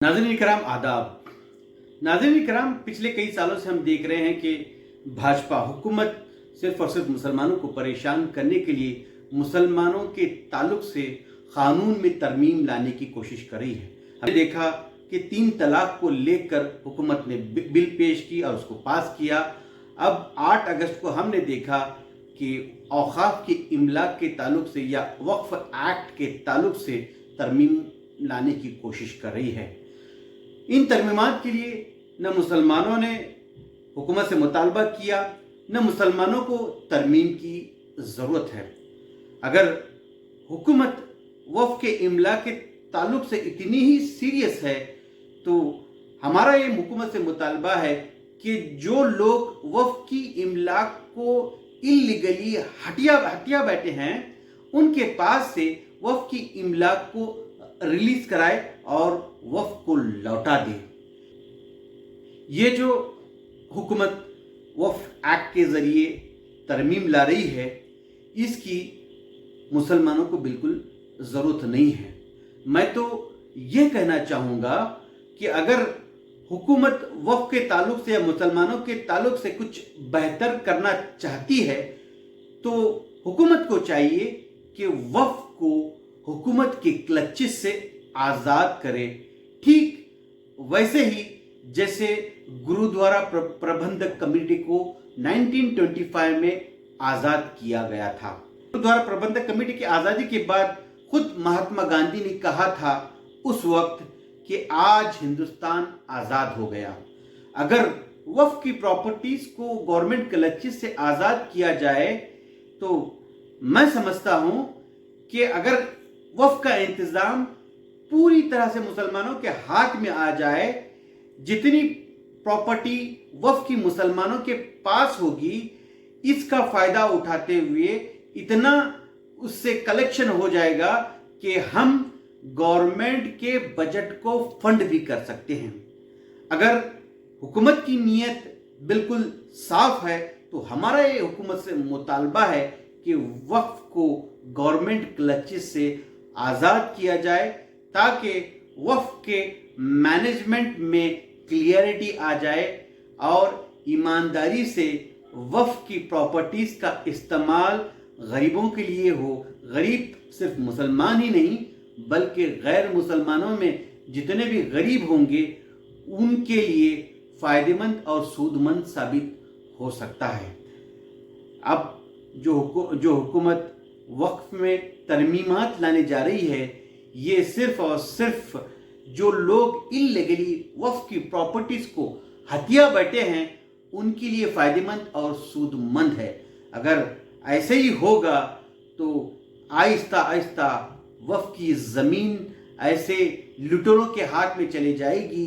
नाज़रीन इकराम आदाब। नाज़रीन इकराम, पिछले कई सालों से हम देख रहे हैं कि भाजपा हुकूमत सिर्फ और सिर्फ मुसलमानों को परेशान करने के लिए मुसलमानों के ताल्लुक से क़ानून में तरमीम लाने की कोशिश कर रही है। हमने देखा कि 3 तलाक को लेकर हुकूमत ने बिल पेश की और उसको पास किया। अब 8 अगस्त को हमने देखा कि औक़ाफ़ के इमलाक के ताल्लुक से या वक्फ़ एक्ट के ताल्लुक से तरमीम लाने की कोशिश कर रही है। इन तरमीमात के लिए न मुसलमानों ने हुकूमत से मुतालबा किया, न मुसलमानों को तरमीम की ज़रूरत है। अगर हुकूमत वक्फ़ के इमला के ताल्लुक से इतनी ही सीरियस है तो हमारा ये हुकूमत से मुतालबा है कि जो लोग वक्फ़ की इमलाक को इल्लीगली हटिया बैठे हैं उनके पास से वक्फ़ की इमलाक को रिलीज कराए और वक्फ को लौटा दे। ये जो हुकूमत वक्फ एक्ट के ज़रिए तरमीम ला रही है, इसकी मुसलमानों को बिल्कुल ज़रूरत नहीं है। मैं तो ये कहना चाहूँगा कि अगर हुकूमत वक्फ के ताल्लुक से या मुसलमानों के ताल्लुक से कुछ बेहतर करना चाहती है तो हुकूमत को चाहिए कि वक्फ को हुकूमत के क्लचेस से आज़ाद करे, ठीक वैसे ही जैसे गुरुद्वारा प्रबंधक कमेटी को 1925 में आज़ाद किया गया था। गुरुद्वारा प्रबंधक कमेटी की आज़ादी के बाद खुद महात्मा गांधी ने कहा था उस वक्त कि आज हिंदुस्तान आज़ाद हो गया। अगर वक्फ की प्रॉपर्टीज़ को गवर्नमेंट क्लचेस से आज़ाद किया जाए तो मैं समझता हूँ कि अगर वक्फ का इंतज़ाम पूरी तरह से मुसलमानों के हाथ में आ जाए, जितनी प्रॉपर्टी वक्फ की मुसलमानों के पास होगी इसका फ़ायदा उठाते हुए इतना उससे कलेक्शन हो जाएगा कि हम गवर्नमेंट के बजट को फंड भी कर सकते हैं। अगर हुकूमत की नीयत बिल्कुल साफ है तो हमारा ये हुकूमत से मुतालबा है कि वक्फ को गवर्नमेंट क्लचेस से आज़ाद किया जाए ताकि वक्फ के मैनेजमेंट में क्लियरिटी आ जाए और ईमानदारी से वक्फ की प्रॉपर्टीज़ का इस्तेमाल गरीबों के लिए हो। गरीब सिर्फ मुसलमान ही नहीं बल्कि गैर मुसलमानों में जितने भी गरीब होंगे उनके लिए फ़ायदेमंद और सूदमंद साबित हो सकता है। अब जो हुकूमत वक्फ में तरमीमात लाने जा रही है ये सिर्फ और सिर्फ जो लोग इल्लीगली वक्फ की प्रॉपर्टीज़ को हथिया बैठे हैं उनके लिए फ़ायदेमंद और सूदमंद है। अगर ऐसे ही होगा तो आहिस्ता आहिस्ता वक्फ की ज़मीन ऐसे लुटेरों के हाथ में चली जाएगी